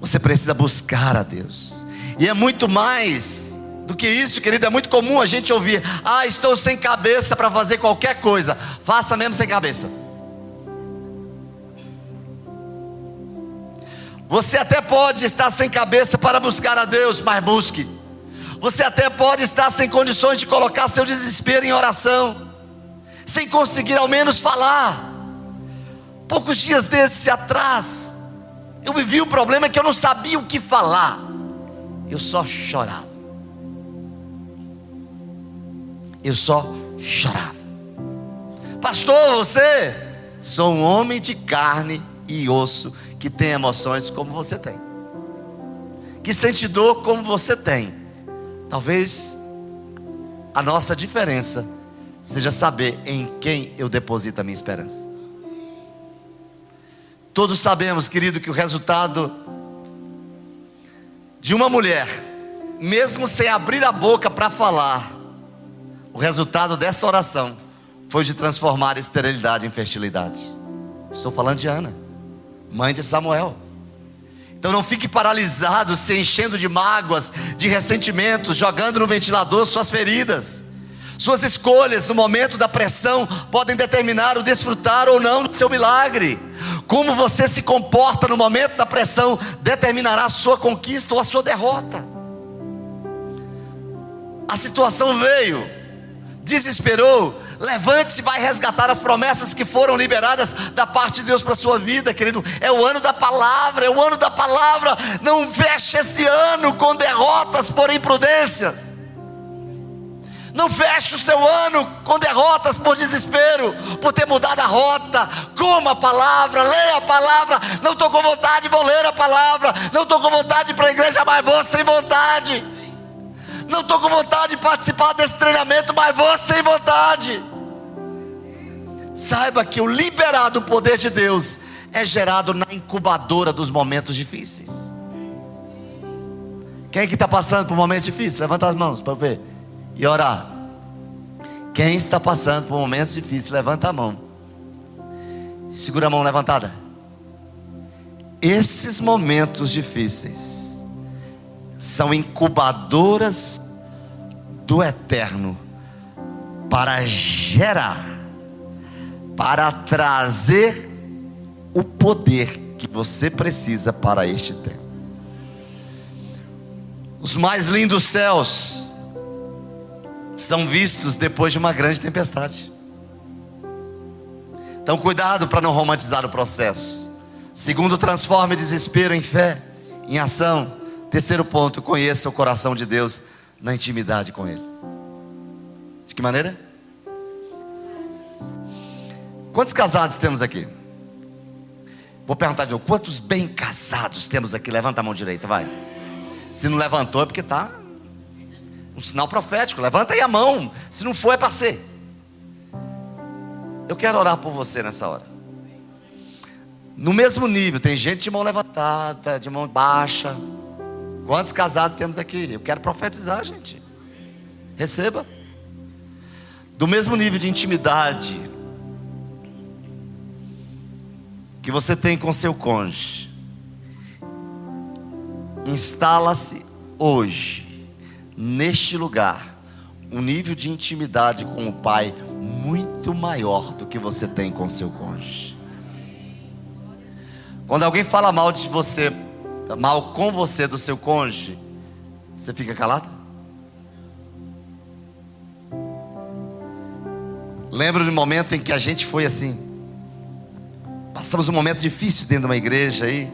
você precisa buscar a Deus. E é muito mais do que isso, querido. É muito comum a gente ouvir: estou sem cabeça para fazer qualquer coisa. Faça mesmo sem cabeça. Você até pode estar sem cabeça para buscar a Deus, mas busque. Você até pode estar sem condições de colocar seu desespero em oração, sem conseguir ao menos falar. Poucos dias desses atrás, eu vivi um problema que eu não sabia o que falar. Eu só chorava. Pastor, você? Sou um homem de carne e osso, que tem emoções como você tem, que sente dor como você tem. Talvez a nossa diferença seja saber em quem eu deposito a minha esperança. Todos sabemos, querido, que o resultado de uma mulher, mesmo sem abrir a boca para falar, o resultado dessa oração foi de transformar a esterilidade em fertilidade. Estou falando de Ana, mãe de Samuel. Então não fique paralisado, se enchendo de mágoas, de ressentimentos, jogando no ventilador suas feridas. Suas escolhas no momento da pressão podem determinar o desfrutar ou não do seu milagre. Como você se comporta no momento da pressão determinará a sua conquista ou a sua derrota. A situação veio, desesperou. Levante-se e vai resgatar as promessas que foram liberadas da parte de Deus para a sua vida, querido. É o ano da palavra, é o ano da palavra. Não feche esse ano com derrotas por imprudências. Não feche o seu ano com derrotas por desespero, por ter mudado a rota. Coma a palavra, leia a palavra. Não estou com vontade, vou ler a palavra. Não estou com vontade de ir para a igreja, mas vou sem vontade. Não estou com vontade de participar desse treinamento, mas vou sem vontade. Saiba que o liberar do poder de Deus é gerado na incubadora dos momentos difíceis. Quem é que está passando por momentos difíceis? Levanta as mãos para eu ver e orar. Quem está passando por momentos difíceis, levanta a mão. Segura a mão levantada. Esses momentos difíceis são incubadoras do eterno para gerar, para trazer o poder que você precisa para este tempo. Os mais lindos céus são vistos depois de uma grande tempestade. Então cuidado para não romantizar o processo. Segundo, transforme desespero em fé, em ação. Terceiro ponto, conheça o coração de Deus na intimidade com Ele. De que maneira? Quantos casados temos aqui? Vou perguntar de novo, quantos bem casados temos aqui? Levanta a mão direita, vai. Se não levantou é porque está um sinal profético. Levanta aí a mão. Se não for é para ser. Eu quero orar por você nessa hora. No mesmo nível, tem gente de mão levantada, de mão baixa. Quantos casados temos aqui? Eu quero profetizar, gente. Receba. Do mesmo nível de intimidade que você tem com seu cônjuge, instala-se hoje, neste lugar, um nível de intimidade com o Pai muito maior do que você tem com seu cônjuge. Quando alguém fala mal de você, mal com você do seu cônjuge, você fica calado? Lembro do momento em que a gente foi assim. Passamos um momento difícil dentro de uma igreja aí.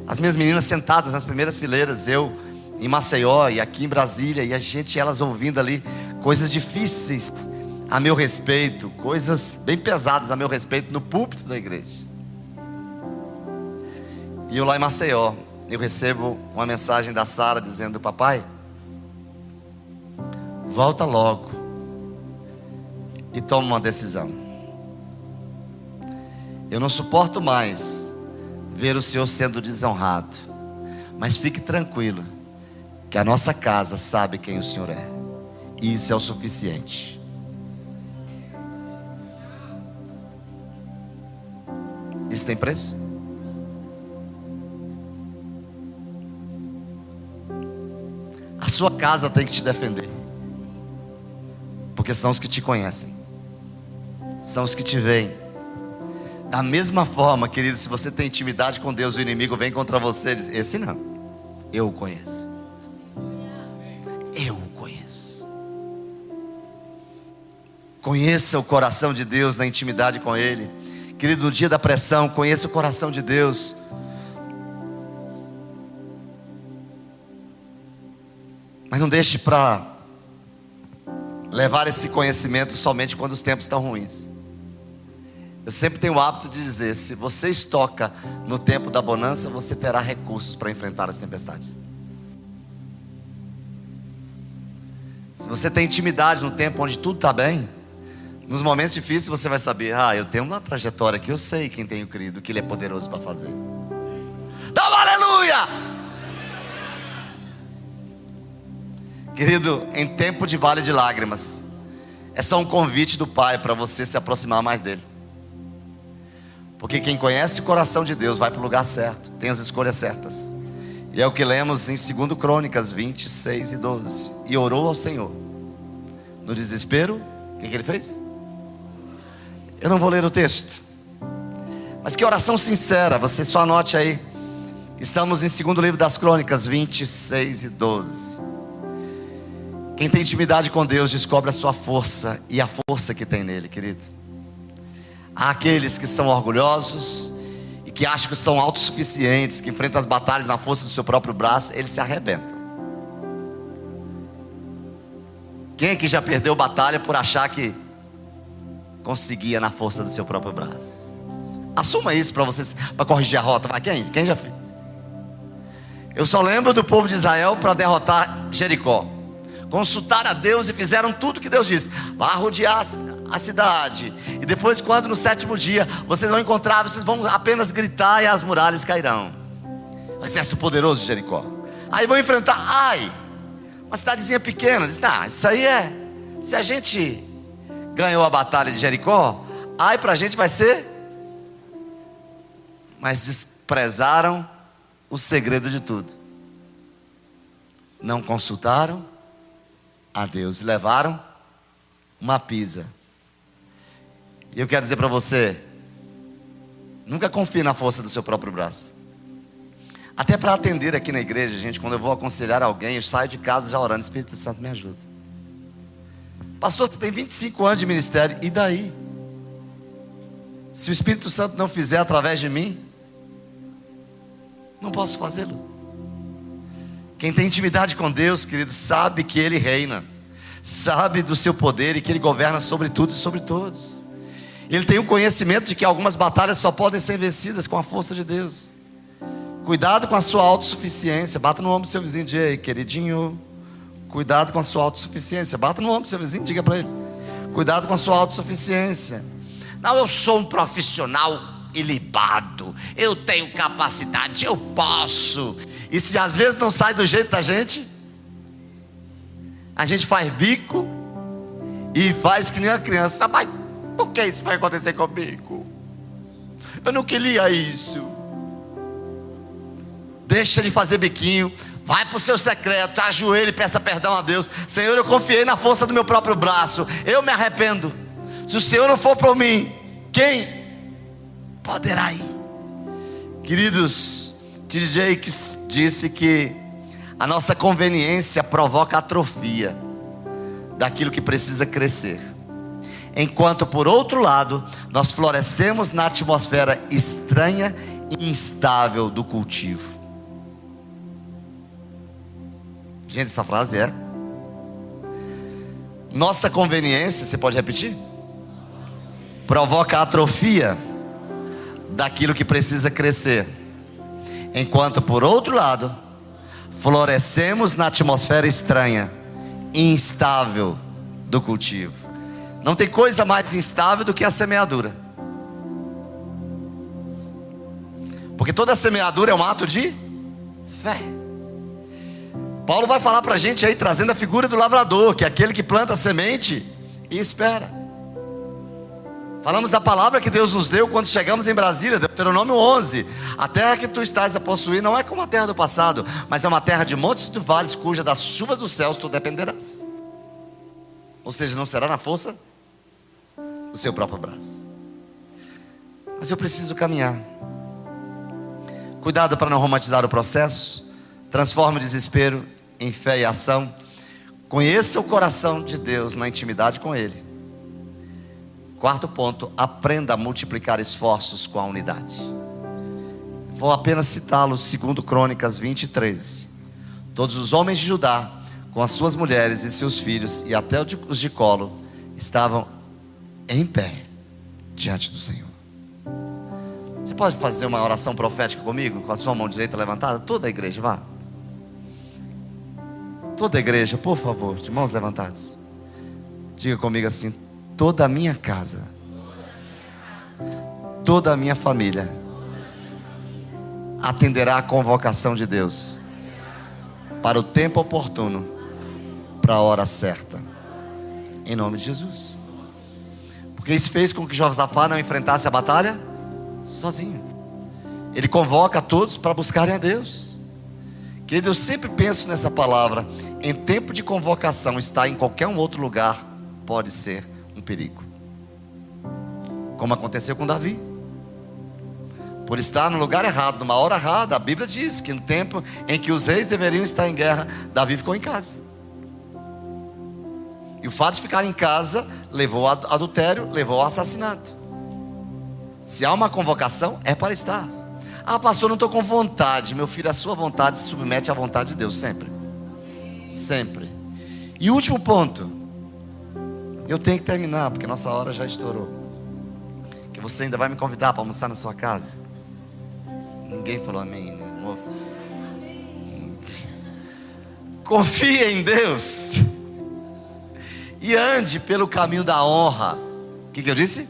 As minhas meninas sentadas nas primeiras fileiras, eu em Maceió e aqui em Brasília, e a gente, elas ouvindo ali coisas difíceis a meu respeito, coisas bem pesadas a meu respeito no púlpito da igreja. E eu lá em Maceió, eu recebo uma mensagem da Sara dizendo: papai, volta logo e toma uma decisão. Eu não suporto mais ver o Senhor sendo desonrado, mas fique tranquilo, que a nossa casa sabe quem o Senhor é, e isso é o suficiente. Isso tem preço? A sua casa tem que te defender, porque são os que te conhecem, são os que te veem. Da mesma forma, querido, se você tem intimidade com Deus, o inimigo vem contra você e diz: esse não, eu o conheço. Eu o conheço. Conheça o coração de Deus na intimidade com Ele. Querido, no dia da pressão, conheça o coração de Deus. Mas não deixe para levar esse conhecimento somente quando os tempos estão ruins. Eu sempre tenho o hábito de dizer: se você estoca no tempo da bonança, você terá recursos para enfrentar as tempestades. Se você tem intimidade no tempo onde tudo está bem, nos momentos difíceis você vai saber: eu tenho uma trajetória que eu sei quem tenho crido, que Ele é poderoso para fazer. Dá um aleluia! Querido, em tempo de vale de lágrimas, é só um convite do Pai para você se aproximar mais dEle. Porque quem conhece o coração de Deus vai para o lugar certo, tem as escolhas certas. E é o que lemos em 2 Crônicas 26 e 12. E orou ao Senhor. No desespero, o que ele fez? Eu não vou ler o texto, mas que oração sincera, você só anote aí. Estamos em 2º livro das Crônicas 26 e 12. Quem tem intimidade com Deus descobre a sua força e a força que tem nele, querido. Há aqueles que são orgulhosos e que acham que são autossuficientes, que enfrentam as batalhas na força do seu próprio braço, eles se arrebentam. Quem aqui já perdeu batalha por achar que conseguia na força do seu próprio braço? Assuma isso para vocês, para corrigir a rota. Vai, quem já fez? Eu só lembro do povo de Israel para derrotar Jericó. Consultaram a Deus e fizeram tudo que Deus disse: vá rodear a cidade, e depois, quando no 7º dia vocês vão encontrar, vocês vão apenas gritar e as muralhas cairão. O exército poderoso de Jericó. Aí vão enfrentar uma cidadezinha pequena. Diz: isso aí é, se a gente ganhou a batalha de Jericó, para a gente vai ser. Mas desprezaram o segredo de tudo. Não consultaram a Deus e levaram uma pisa. E eu quero dizer para você: nunca confie na força do seu próprio braço. Até para atender aqui na igreja, gente, quando eu vou aconselhar alguém, eu saio de casa já orando: Espírito Santo, me ajuda. Pastor, você tem 25 anos de ministério, e daí? Se o Espírito Santo não fizer através de mim, não posso fazê-lo. Quem tem intimidade com Deus, querido, sabe que Ele reina, sabe do seu poder e que Ele governa sobre tudo e sobre todos. Ele tem o conhecimento de que algumas batalhas só podem ser vencidas com a força de Deus. Cuidado com a sua autossuficiência. Bata no ombro do seu vizinho e diga: ei, queridinho, cuidado com a sua autossuficiência. Bata no ombro do seu vizinho e diga para ele: cuidado com a sua autossuficiência. Não, eu sou um profissional ilibado, eu tenho capacidade, eu posso. E se às vezes não sai do jeito da gente, a gente faz bico e faz que nem uma criança. Mas por que isso vai acontecer comigo? Eu não queria isso. Deixa de fazer biquinho, vai para o seu secreto, ajoelhe e peça perdão a Deus. Senhor, eu confiei na força do meu próprio braço, eu me arrependo. Se o Senhor não for por mim, quem poderá ir? Queridos, T.D. Jakes disse que a nossa conveniência provoca atrofia daquilo que precisa crescer, enquanto por outro lado nós florescemos na atmosfera estranha e instável do cultivo. Gente, essa frase é: nossa conveniência, você pode repetir? Provoca atrofia daquilo que precisa crescer, enquanto por outro lado florescemos na atmosfera estranha e instável do cultivo. Não tem coisa mais instável do que a semeadura, porque toda semeadura é um ato de fé. Paulo vai falar para a gente aí, trazendo a figura do lavrador, que é aquele que planta a semente e espera. Falamos da palavra que Deus nos deu quando chegamos em Brasília, Deuteronômio 11. A terra que tu estás a possuir não é como a terra do passado, mas é uma terra de montes e de vales, cuja das chuvas dos céus tu dependerás. Ou seja, não será na força do seu próprio braço. Mas eu preciso caminhar. Cuidado para não romantizar o processo. Transforme o desespero em fé e ação. Conheça o coração de Deus na intimidade com Ele. Quarto ponto: aprenda a multiplicar esforços com a unidade. Vou apenas citá-lo, segundo Crônicas 20:13. Todos os homens de Judá, com as suas mulheres e seus filhos, e até os de colo, estavam em pé diante do Senhor. Você pode fazer uma oração profética comigo, com a sua mão direita levantada? Toda a igreja, vá. Toda a igreja, por favor, de mãos levantadas. Diga comigo assim: toda a minha casa, toda a minha família atenderá a convocação de Deus para o tempo oportuno, para a hora certa, em nome de Jesus. Porque isso fez com que Josafá não enfrentasse a batalha sozinho. Ele convoca todos para buscarem a Deus. Querido, eu sempre penso nessa palavra: em tempo de convocação, estar em qualquer um outro lugar pode ser um perigo, como aconteceu com Davi. Por estar no lugar errado, numa hora errada, a Bíblia diz que no tempo em que os reis deveriam estar em guerra, Davi ficou em casa. E o fato de ficar em casa levou ao adultério, levou ao assassinato. Se há uma convocação, é para estar. Ah, pastor, não estou com vontade. Meu filho, a sua vontade se submete à vontade de Deus, sempre. Sempre. E o último ponto, eu tenho que terminar, porque nossa hora já estourou. Que você ainda vai me convidar para almoçar na sua casa. Ninguém falou amém, né, amor? Confie em Deus e ande pelo caminho da honra. O que eu disse?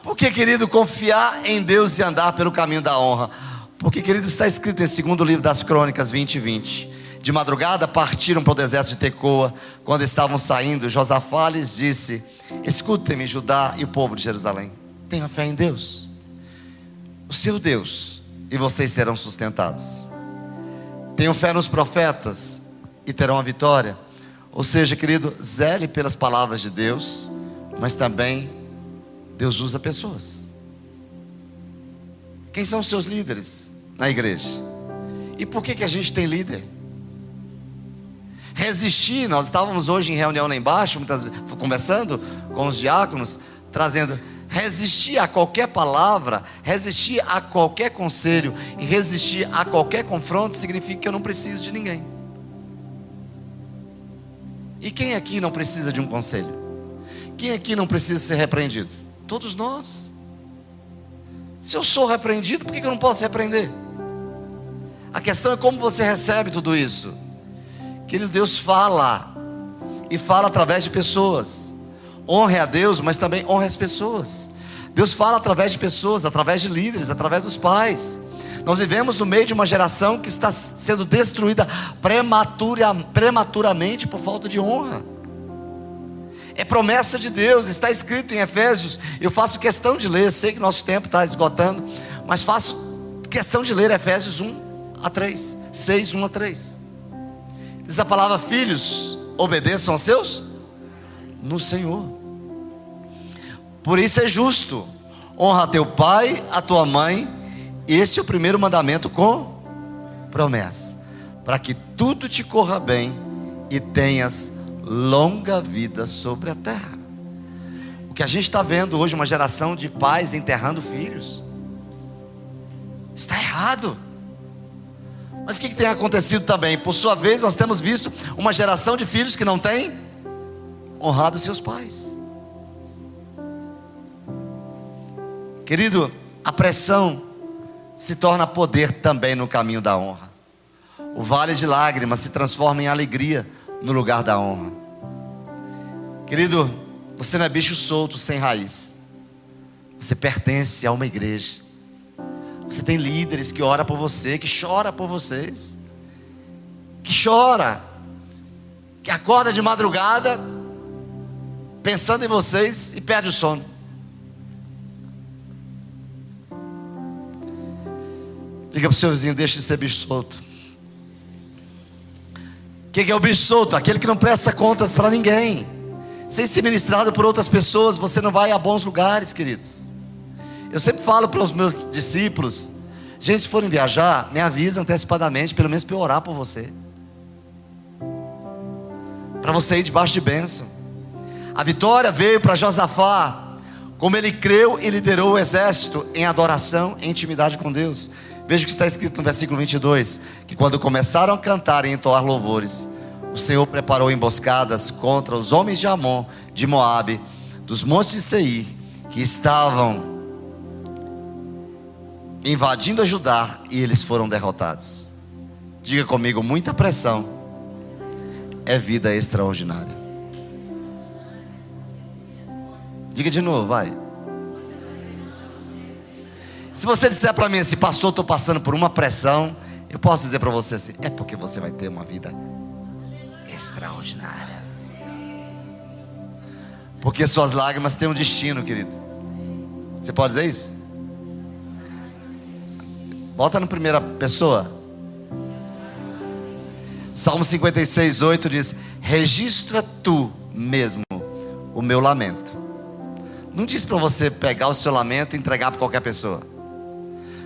Por que, querido, confiar em Deus e andar pelo caminho da honra? Porque, querido, está escrito em 2º livro das Crônicas 20:20. De madrugada partiram para o deserto de Tecoa. Quando estavam saindo, Josafá lhes disse: escutem-me, Judá e o povo de Jerusalém, tenham fé em Deus, o seu Deus, e vocês serão sustentados. Tenham fé nos profetas e terão a vitória. Ou seja, querido, zele pelas palavras de Deus, mas também Deus usa pessoas. Quem são os seus líderes na igreja? E por que a gente tem líder? Resistir, nós estávamos hoje em reunião lá embaixo, conversando com os diáconos, trazendo, resistir a qualquer palavra, resistir a qualquer conselho e resistir a qualquer confronto significa que eu não preciso de ninguém. E quem aqui não precisa de um conselho? Quem aqui não precisa ser repreendido? Todos nós. Se eu sou repreendido, por que eu não posso repreender? A questão é como você recebe tudo isso. Querido, Deus fala, e fala através de pessoas. Honre a Deus, mas também honre as pessoas. Deus fala através de pessoas, através de líderes, através dos pais. Nós vivemos no meio de uma geração que está sendo destruída prematuramente por falta de honra. É promessa de Deus, está escrito em Efésios. Eu faço questão de ler, sei que nosso tempo está esgotando, mas faço questão de ler Efésios 1-3, 6, 1-3. Diz a palavra: filhos, obedeçam aos seus no Senhor. Por isso é justo, honra a teu pai, a tua mãe. Este é o primeiro mandamento com promessa, para que tudo te corra bem e tenhas longa vida sobre a terra. O que a gente está vendo hoje, uma geração de pais enterrando filhos, está errado. Mas o que tem acontecido também? Por sua vez, nós temos visto uma geração de filhos que não tem honrado seus pais. Querido, a pressão se torna poder também no caminho da honra. O vale de lágrimas se transforma em alegria no lugar da honra. Querido, você não é bicho solto sem raiz. Você pertence a uma igreja. Você tem líderes que oram por você, que choram por vocês, que chora, que acorda de madrugada pensando em vocês e perde o sono. Diga para o seu vizinho: deixa de ser bicho solto. O que é o bicho solto? Aquele que não presta contas para ninguém. Sem ser ministrado por outras pessoas, você não vai a bons lugares, queridos. Eu sempre falo para os meus discípulos: gente, se forem viajar, me avisa antecipadamente, pelo menos para eu orar por você, para você ir debaixo de bênção. A vitória veio para Josafá, como ele creu e liderou o exército em adoração e intimidade com Deus. Veja o que está escrito no versículo 22, que quando começaram a cantar e entoar louvores, o Senhor preparou emboscadas contra os homens de Amon, de Moabe, dos montes de Seir, que estavam invadindo a Judá, e eles foram derrotados. Diga comigo: muita pressão é vida extraordinária. Diga de novo, vai. Se você disser para mim assim: pastor, estou passando por uma pressão, eu posso dizer para você assim: é porque você vai ter uma vida extraordinária. Porque suas lágrimas têm um destino, querido. Você pode dizer isso? Volta na primeira pessoa. Salmo 56:8 diz: registra tu mesmo o meu lamento. Não diz para você pegar o seu lamento e entregar para qualquer pessoa.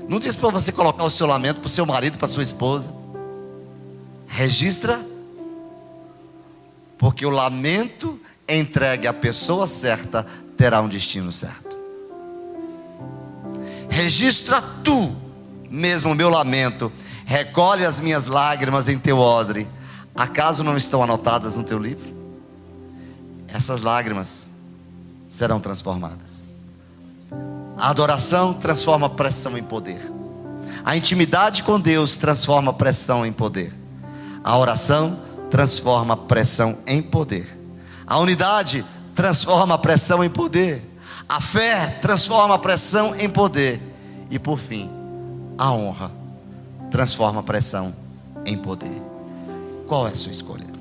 Não diz para você colocar o seu lamento para o seu marido, para sua esposa. Registra, porque o lamento entregue à pessoa certa terá um destino certo. Registra tu mesmo o meu lamento, recolhe as minhas lágrimas em teu odre. Acaso não estão anotadas no teu livro? Essas lágrimas serão transformadas. A adoração transforma pressão em poder. A intimidade com Deus transforma pressão em poder. A oração transforma pressão em poder. A unidade transforma a pressão em poder. A fé transforma a pressão em poder. E por fim, a honra transforma a pressão em poder. Qual é a sua escolha?